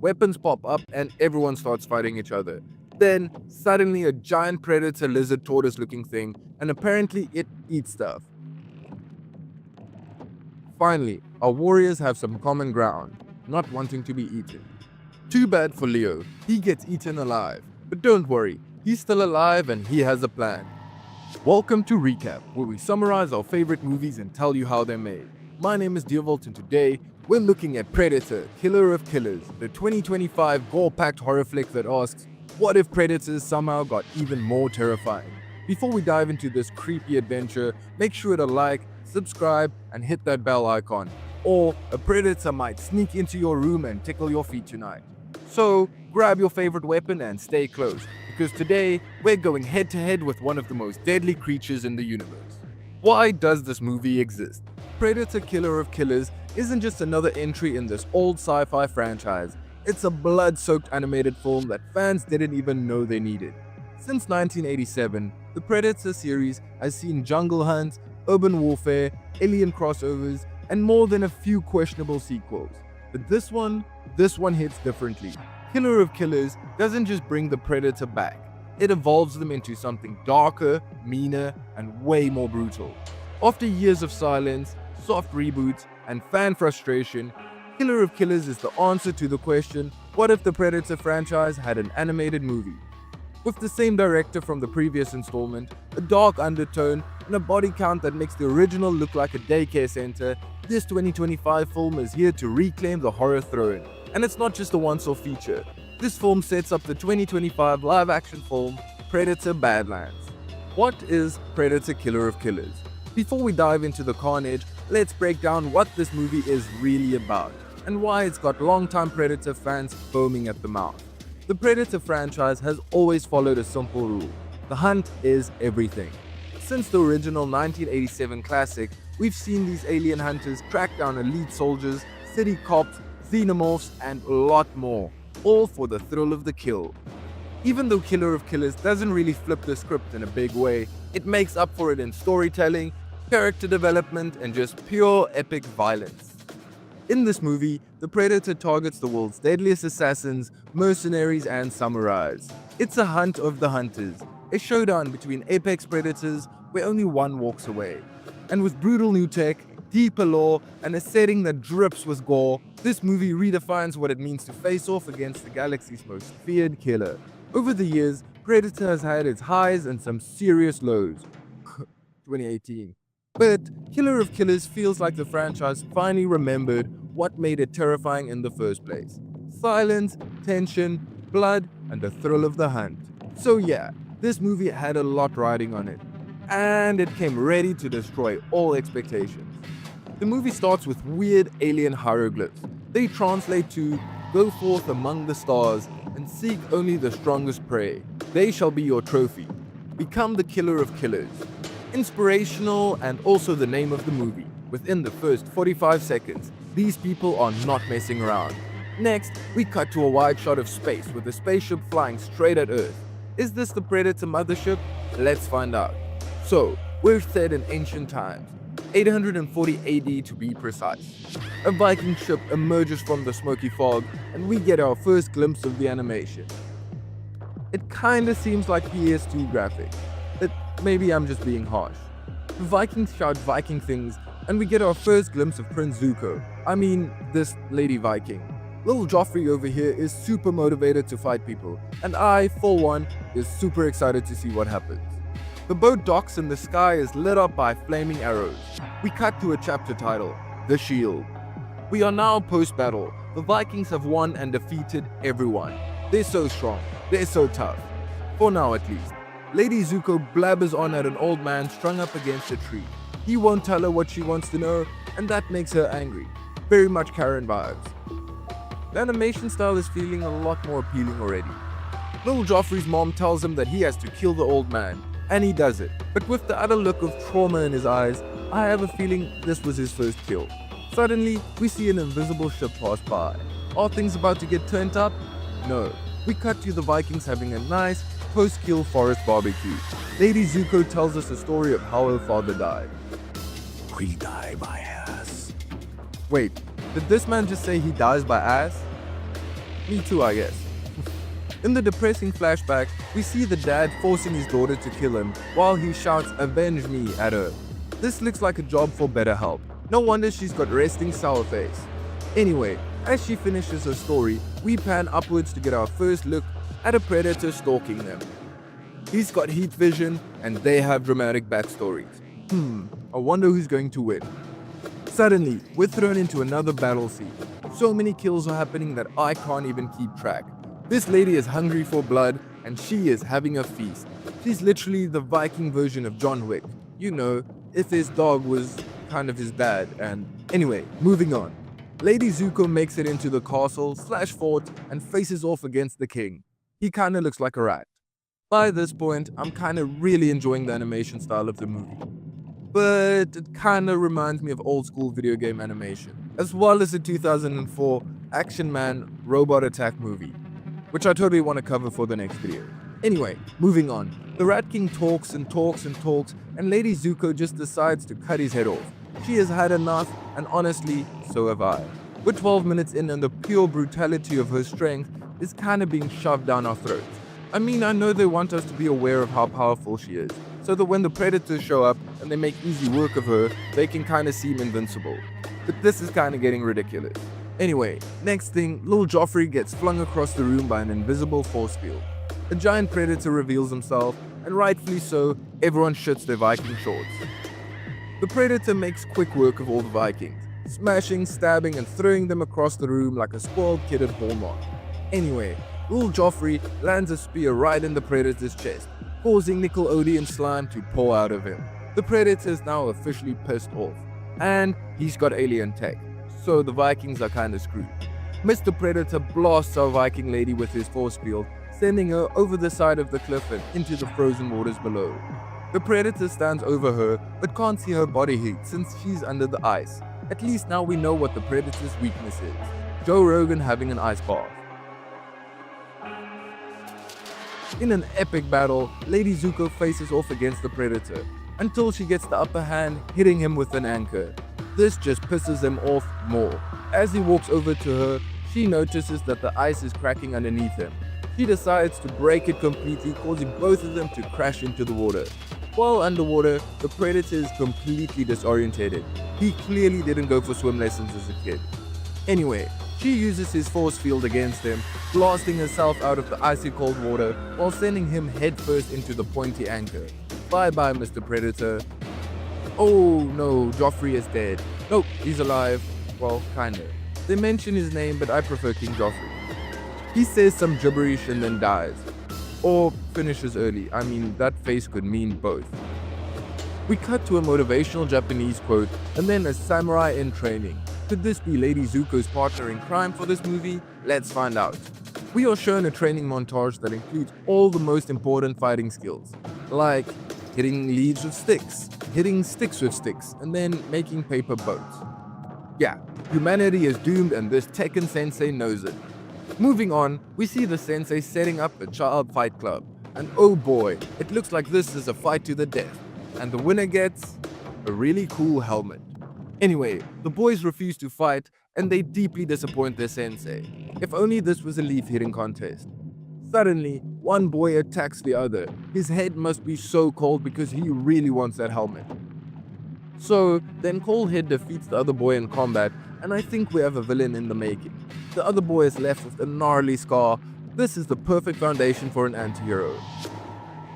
weapons pop up, and everyone starts fighting each other. Then, suddenly, a giant predator lizard tortoise looking thing, and apparently it eats stuff. Finally, our warriors have some common ground, not wanting to be eaten. Too bad for Leo, he gets eaten alive. But don't worry, he's still alive and he has a plan. Welcome to Recap, where we summarize our favorite movies and tell you how they're made. My name is Deovolt, and today we're looking at Predator, Killer of Killers, the 2025 gore-packed horror flick that asks, what if predators somehow got even more terrifying? Before we dive into this creepy adventure, make sure to like, subscribe, and hit that bell icon, or a predator might sneak into your room and tickle your feet tonight. So, grab your favorite weapon and stay close, because today we're going head to head with one of the most deadly creatures in the universe. Why does this movie exist? Predator Killer of Killers isn't just another entry in this old sci-fi franchise, it's a blood-soaked animated film that fans didn't even know they needed. Since 1987, the Predator series has seen jungle hunts, urban warfare, alien crossovers, and more than a few questionable sequels. But this one hits differently. Killer of Killers doesn't just bring the Predator back, it evolves them into something darker, meaner, and way more brutal. After years of silence, soft reboots, and fan frustration, Killer of Killers is the answer to the question, what if the Predator franchise had an animated movie? With the same director from the previous installment, a dark undertone, and a body count that makes the original look like a daycare center, this 2025 film is here to reclaim the horror throne. And it's not just a once-off feature. This film sets up the 2025 live-action film, Predator Badlands. What is Predator Killer of Killers? Before we dive into the carnage, let's break down what this movie is really about, and why it's got longtime Predator fans foaming at the mouth. The Predator franchise has always followed a simple rule. The hunt is everything. Since the original 1987 classic, we've seen these alien hunters track down elite soldiers, city cops, xenomorphs, and a lot more, all for the thrill of the kill. Even though Killer of Killers doesn't really flip the script in a big way, it makes up for it in storytelling, character development, and just pure epic violence. In this movie, the Predator targets the world's deadliest assassins, mercenaries, and samurais. It's a hunt of the hunters, a showdown between apex predators where only one walks away. And with brutal new tech, deeper lore, and a setting that drips with gore, this movie redefines what it means to face off against the galaxy's most feared killer. Over the years, Predator has had its highs and some serious lows. 2018. But Killer of Killers feels like the franchise finally remembered what made it terrifying in the first place. Silence, tension, blood, and the thrill of the hunt. So yeah, this movie had a lot riding on it. And it came ready to destroy all expectations. The movie starts with weird alien hieroglyphs. They translate to, go forth among the stars and seek only the strongest prey. They shall be your trophy. Become the Killer of Killers. Inspirational, and also the name of the movie. Within the first 45 seconds, these people are not messing around. Next, we cut to a wide shot of space with a spaceship flying straight at Earth. Is this the Predator mothership? Let's find out. So, we're set in ancient times, 840 AD to be precise. A Viking ship emerges from the smoky fog, and we get our first glimpse of the animation. It kinda seems like PS2 graphics, but maybe I'm just being harsh. The Vikings shout Viking things, and we get our first glimpse of Prince Zuko. I mean, this lady Viking. Little Joffrey over here is super motivated to fight people, and I, for one, is super excited to see what happens. The boat docks and the sky is lit up by flaming arrows. We cut to a chapter title, The Shield. We are now post-battle. The Vikings have won and defeated everyone. They're so strong. They're so tough. For now at least. Lady Zuko blabbers on at an old man strung up against a tree. He won't tell her what she wants to know, and that makes her angry. Very much Karen vibes. The animation style is feeling a lot more appealing already. Little Joffrey's mom tells him that he has to kill the old man, and he does it. But with the utter look of trauma in his eyes, I have a feeling this was his first kill. Suddenly, we see an invisible ship pass by. Are things about to get turned up? No. We cut to the Vikings having a nice, post-kill forest barbecue. Lady Zuko tells us the story of how her father died. We die by ass. Wait, did this man just say he dies by ass? Me too, I guess. In the depressing flashback, we see the dad forcing his daughter to kill him while he shouts "Avenge me" at her. This looks like a job for better help. No wonder she's got resting sour face. Anyway, as she finishes her story, we pan upwards to get our first look at a predator stalking them. He's got heat vision and they have dramatic backstories. I wonder who's going to win. Suddenly, we're thrown into another battle scene. So many kills are happening that I can't even keep track. This lady is hungry for blood and she is having a feast. She's literally the Viking version of John Wick. You know, if his dog was kind of his dad. And anyway, moving on. Lady Zuko makes it into the castle/fort and faces off against the king. He kinda looks like a rat. By this point, I'm kinda really enjoying the animation style of the movie. But it kinda reminds me of old school video game animation, as well as the 2004 Action Man Robot Attack movie, which I totally want to cover for the next video. Anyway, moving on. The Rat King talks and talks and talks, and Lady Zuko just decides to cut his head off. She has had enough, and honestly, so have I. We're 12 minutes in and the pure brutality of her strength is kinda being shoved down our throats. I mean, I know they want us to be aware of how powerful she is, so that when the predators show up and they make easy work of her, they can kinda seem invincible. But this is kinda getting ridiculous. Anyway, next thing, little Joffrey gets flung across the room by an invisible force field. A giant predator reveals himself, and rightfully so, everyone shits their Viking shorts. The predator makes quick work of all the Vikings, smashing, stabbing, and throwing them across the room like a spoiled kid at Hallmark. Anyway, little Joffrey lands a spear right in the predator's chest, causing Nickelodeon slime to pour out of him. The predator is now officially pissed off, and he's got alien tech, so the Vikings are kinda screwed. Mr. Predator blasts our Viking lady with his force field, sending her over the side of the cliff and into the frozen waters below. The predator stands over her, but can't see her body heat since she's under the ice. At least now we know what the predator's weakness is. Joe Rogan having an ice bath. In an epic battle, Lady Zuko faces off against the predator, until she gets the upper hand, hitting him with an anchor. This just pisses him off more. As he walks over to her, she notices that the ice is cracking underneath him. She decides to break it completely, causing both of them to crash into the water. While underwater, the predator is completely disorientated. He clearly didn't go for swim lessons as a kid. Anyway, she uses his force field against him, blasting herself out of the icy cold water while sending him headfirst into the pointy anchor. Bye bye, Mr. Predator. Oh no, Joffrey is dead. Nope, he's alive. Well, kinda. They mention his name, but I prefer King Joffrey. He says some gibberish and then dies. Or finishes early. I mean, that face could mean both. We cut to a motivational Japanese quote and then a samurai in training. Could this be Lady Zuko's partner in crime for this movie? Let's find out. We are shown a training montage that includes all the most important fighting skills, like hitting leaves with sticks, hitting sticks with sticks, and then making paper boats. Yeah, humanity is doomed and this Tekken sensei knows it. Moving on, we see the sensei setting up a child fight club. And oh boy, it looks like this is a fight to the death. And the winner gets a really cool helmet. Anyway, the boys refuse to fight and they deeply disappoint their sensei. If only this was a leaf hitting contest. Suddenly, one boy attacks the other. His head must be so cold because he really wants that helmet. So, then Cold Head defeats the other boy in combat, and I think we have a villain in the making. The other boy is left with a gnarly scar. This is the perfect foundation for an anti-hero.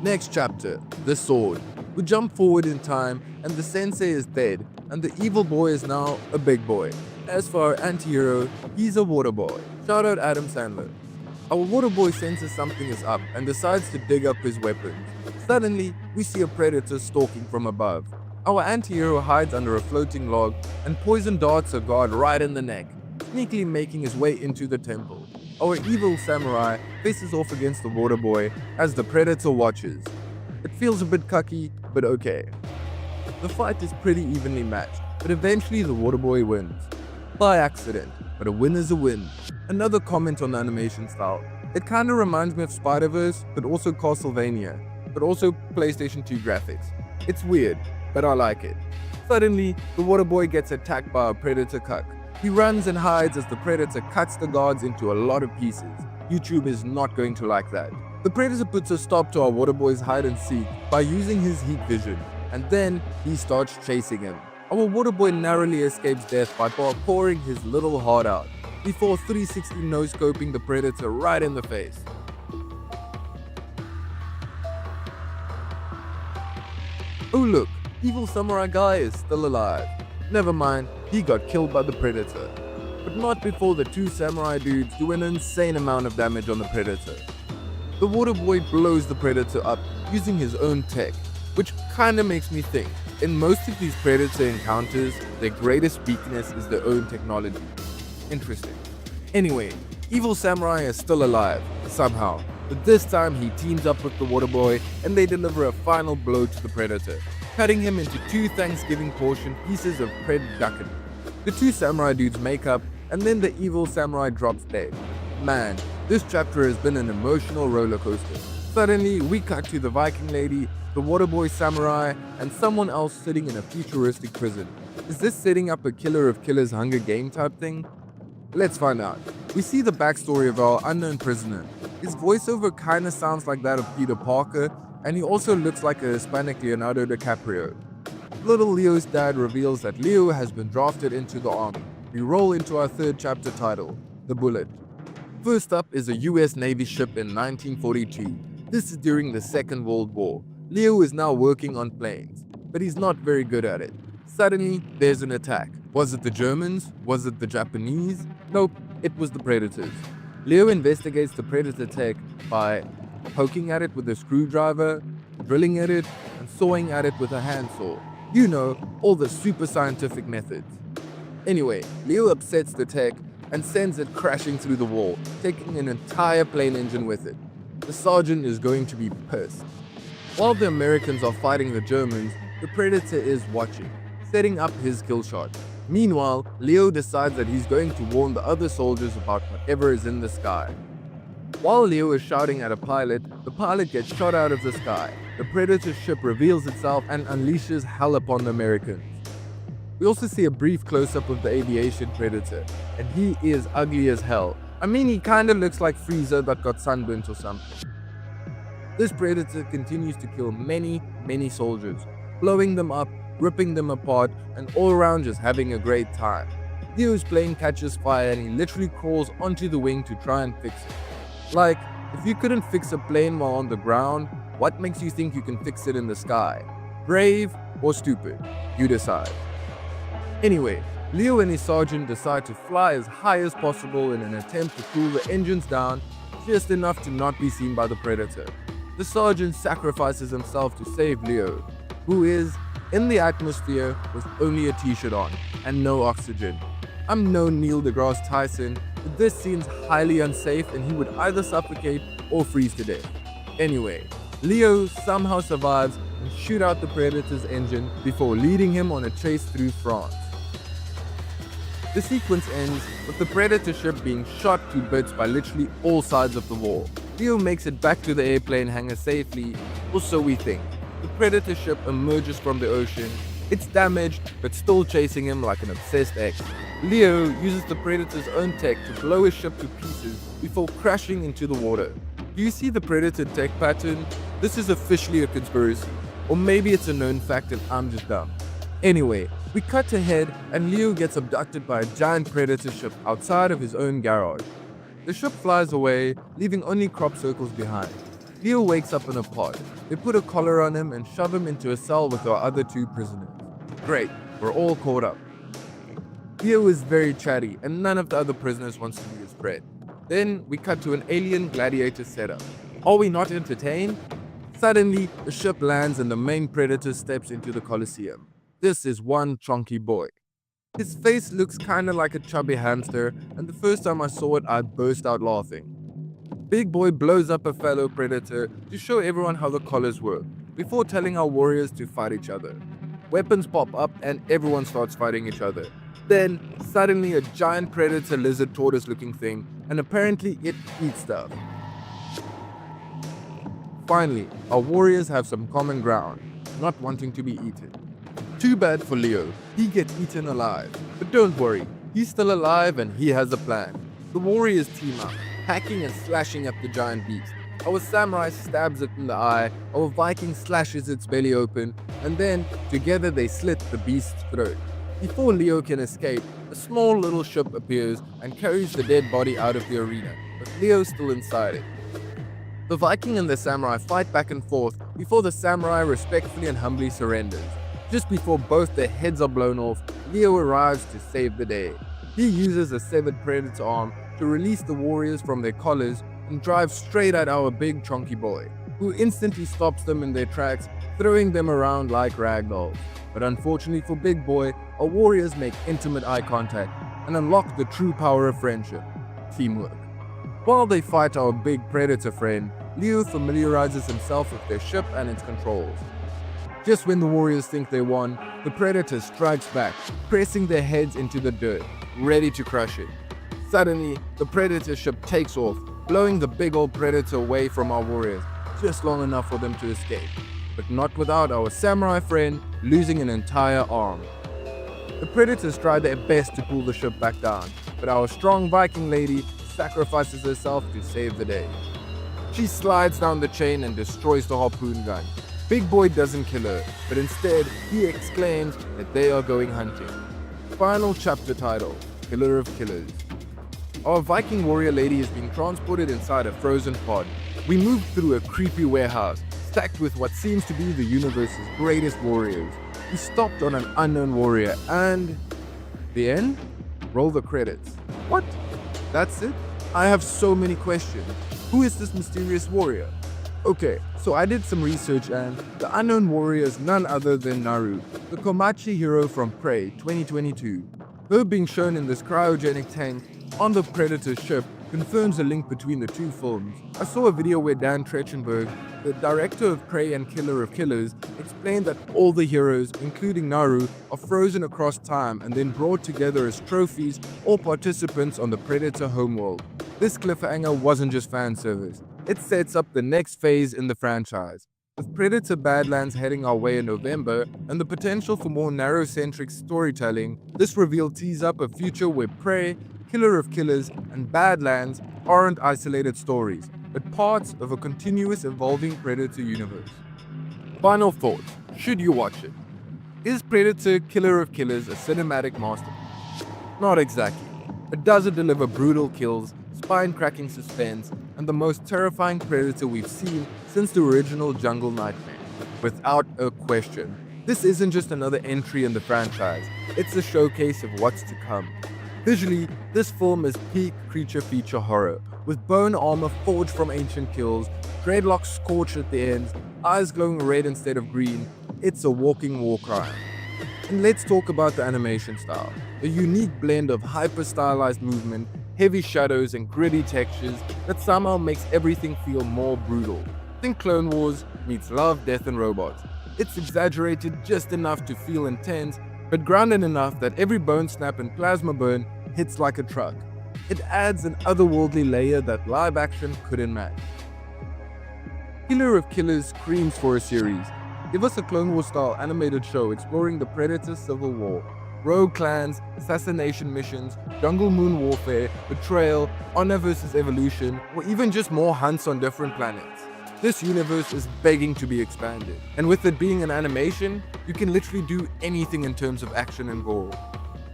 Next chapter, the sword. We jump forward in time, and the sensei is dead, and the evil boy is now a big boy. As for our anti-hero, he's a water boy. Shout out Adam Sandler. Our water boy senses something is up and decides to dig up his weapons. Suddenly, we see a predator stalking from above. Our anti-hero hides under a floating log and poison darts a guard right in the neck, sneakily making his way into the temple. Our evil samurai faces off against the water boy as the predator watches. It feels a bit cucky, but okay. The fight is pretty evenly matched, but eventually the water boy wins. By accident, but a win is a win. Another comment on the animation style. It kinda reminds me of Spider-Verse, but also Castlevania, but also PlayStation 2 graphics. It's weird, but I like it. Suddenly, the water boy gets attacked by a predator cuck. He runs and hides as the predator cuts the guards into a lot of pieces. YouTube is not going to like that. The predator puts a stop to our water boy's hide and seek by using his heat vision, and then he starts chasing him. Our water boy narrowly escapes death by pouring his little heart out before 360 no-scoping the predator right in the face. Oh look, evil samurai guy is still alive. Never mind, he got killed by the predator. But not before the two samurai dudes do an insane amount of damage on the predator. The water boy blows the predator up using his own tech, which kinda makes me think, in most of these predator encounters, their greatest weakness is their own technology. Interesting. Anyway, evil samurai is still alive, somehow, but this time he teams up with the water boy and they deliver a final blow to the predator, cutting him into two Thanksgiving portion pieces of pred ducken. The two samurai dudes make up, and then the evil samurai drops dead. Man, this chapter has been an emotional roller coaster. Suddenly, we cut to the Viking lady, the water boy samurai, and someone else sitting in a futuristic prison. Is this setting up a Killer of Killers Hunger Game type thing? Let's find out. We see the backstory of our unknown prisoner. His voiceover kinda sounds like that of Peter Parker, and he also looks like a Hispanic Leonardo DiCaprio. Little Leo's dad reveals that Leo has been drafted into the army. We roll into our third chapter title, The Bullet. First up is a US Navy ship in 1942. This is during the Second World War. Leo is now working on planes, but he's not very good at it. Suddenly, there's an attack. Was it the Germans? Was it the Japanese? Nope, it was the Predators. Leo investigates the Predator tech by poking at it with a screwdriver, drilling at it, and sawing at it with a handsaw. You know, all the super scientific methods. Anyway, Leo upsets the tech and sends it crashing through the wall, taking an entire plane engine with it. The sergeant is going to be pissed. While the Americans are fighting the Germans, the Predator is watching, setting up his kill shot. Meanwhile, Leo decides that he's going to warn the other soldiers about whatever is in the sky. While Leo is shouting at a pilot, the pilot gets shot out of the sky. The Predator ship reveals itself and unleashes hell upon the Americans. We also see a brief close-up of the aviation Predator, and he is ugly as hell. I mean, he kinda looks like Frieza that got sunburnt or something. This Predator continues to kill many soldiers, blowing them up, ripping them apart, and all around just having a great time. Leo's plane catches fire and he literally crawls onto the wing to try and fix it. Like, if you couldn't fix a plane while on the ground, what makes you think you can fix it in the sky? Brave or stupid? You decide. Anyway, Leo and his sergeant decide to fly as high as possible in an attempt to cool the engines down just enough to not be seen by the Predator. The sergeant sacrifices himself to save Leo, who is in the atmosphere with only a t-shirt on and no oxygen. I'm no Neil deGrasse Tyson, but this seems highly unsafe and he would either suffocate or freeze to death. Anyway, Leo somehow survives and shoot out the Predator's engine before leading him on a chase through France. The sequence ends with the Predator ship being shot to bits by literally all sides of the wall. Leo makes it back to the airplane hangar safely, or so we think. The Predator ship emerges from the ocean. It's damaged, but still chasing him like an obsessed ex. Leo uses the Predator's own tech to blow his ship to pieces before crashing into the water. Do you see the Predator tech pattern? This is officially a conspiracy. Or maybe it's a known fact and I'm just dumb. Anyway, we cut ahead and Leo gets abducted by a giant Predator ship outside of his own garage. The ship flies away, leaving only crop circles behind. Leo wakes up in a pod. They put a collar on him and shove him into a cell with our other two prisoners. Great, we're all caught up. Leo is very chatty and none of the other prisoners wants to be his friend. Then we cut to an alien gladiator setup. Are we not entertained? Suddenly, the ship lands and the main Predator steps into the Colosseum. This is one chunky boy. His face looks kinda like a chubby hamster, and the first time I saw it, I burst out laughing. Big Boy blows up a fellow Predator to show everyone how the collars work, before telling our warriors to fight each other. Weapons pop up and everyone starts fighting each other. Then, suddenly a giant Predator lizard tortoise looking thing, and apparently it eats stuff. Finally, our warriors have some common ground, not wanting to be eaten. Too bad for Leo, he gets eaten alive. But don't worry, He's still alive and he has a plan. The warriors team up, hacking and slashing at the giant beast. Our samurai stabs it in the eye, our Viking slashes its belly open, and then, together they slit the beast's throat. Before Leo can escape, a small little ship appears and carries the dead body out of the arena, with Leo still inside it. The Viking and the samurai fight back and forth before the samurai respectfully and humbly surrenders. Just before both their heads are blown off, Leo arrives to save the day. He uses a severed predator arm to release the warriors from their collars and drives straight at our big chunky boy, who instantly stops them in their tracks, throwing them around like ragdolls. But unfortunately for Big Boy, our warriors make intimate eye contact and unlock the true power of friendship, teamwork. While they fight our big predator friend, Leo familiarizes himself with their ship and its controls. Just when the warriors think they won, the predator strikes back, pressing their heads into the dirt, ready to crush it. Suddenly, the predator ship takes off, blowing the big old predator away from our warriors, just long enough for them to escape. But not without our samurai friend losing an entire arm. The predators try their best to pull the ship back down, but our strong Viking lady sacrifices herself to save the day. She slides down the chain and destroys the harpoon gun. Big Boy doesn't kill her, but instead he exclaims that they are going hunting. Final chapter title, Killer of Killers. Our Viking warrior lady is being transported inside a frozen pod. We move through a creepy warehouse, stacked with what seems to be the universe's greatest warriors. We stopped on an unknown warrior and... the end? Roll the credits. What? That's it? I have so many questions. Who is this mysterious warrior? Okay, so I did some research and the unknown warrior is none other than Naru, the Komachi hero from Prey 2022. Her being shown in this cryogenic tank on the Predator ship confirms a link between the two films. I saw a video where Dan Trachtenberg, the director of Prey and Killer of Killers, explained that all the heroes, including Naru, are frozen across time and then brought together as trophies or participants on the Predator homeworld. This cliffhanger wasn't just fan service. It sets up the next phase in the franchise. With Predator Badlands heading our way in November and the potential for more narrow-centric storytelling, this reveal tees up a future where Prey, Killer of Killers, and Badlands aren't isolated stories, but parts of a continuous evolving Predator universe. Final thoughts, should you watch it? Is Predator Killer of Killers a cinematic masterpiece? Not exactly. But does it deliver brutal kills, spine-cracking suspense, and the most terrifying Predator we've seen since the original Jungle Nightmare? Without a question. This isn't just another entry in the franchise, it's a showcase of what's to come. Visually, this film is peak creature feature horror, with bone armor forged from ancient kills, dreadlocks scorched at the ends, eyes glowing red instead of green. It's a walking war crime. And let's talk about the animation style. A unique blend of hyper-stylized movement, heavy shadows, and gritty textures that somehow makes everything feel more brutal. Think Clone Wars meets Love, Death, and Robots. It's exaggerated just enough to feel intense, but grounded enough that every bone snap and plasma burn hits like a truck. It adds an otherworldly layer that live action couldn't match. Killer of Killers screams for a series. Give us a Clone Wars style animated show exploring the Predator Civil War, rogue clans, assassination missions, jungle moon warfare, betrayal, honor versus evolution, or even just more hunts on different planets. This universe is begging to be expanded, and with it being an animation, you can literally do anything in terms of action and gore.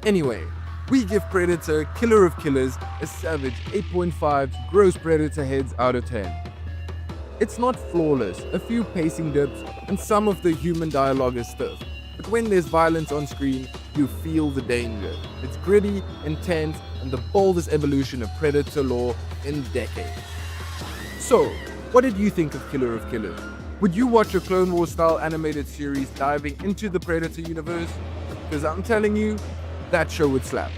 Anyway, we give Predator Killer of Killers a savage 8.5 gross Predator heads out of 10. It's not flawless, a few pacing dips, and some of the human dialogue is stiff. But when there's violence on screen, you feel the danger. It's gritty, intense, and the boldest evolution of Predator lore in decades. So, what did you think of Killer of Killers? Would you watch a Clone Wars style animated series diving into the Predator universe? Because I'm telling you, that show would slap.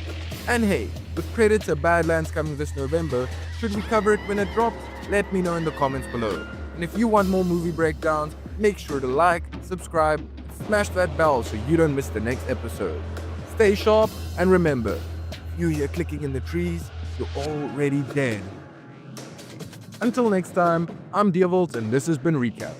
And hey, with Predator Badlands coming this November, should we cover it when it drops? Let me know in the comments below. And if you want more movie breakdowns, make sure to like, subscribe, and smash that bell so you don't miss the next episode. Stay sharp, and remember, if you hear clicking in the trees, you're already dead. Until next time, I'm Diavolt and this has been Recap.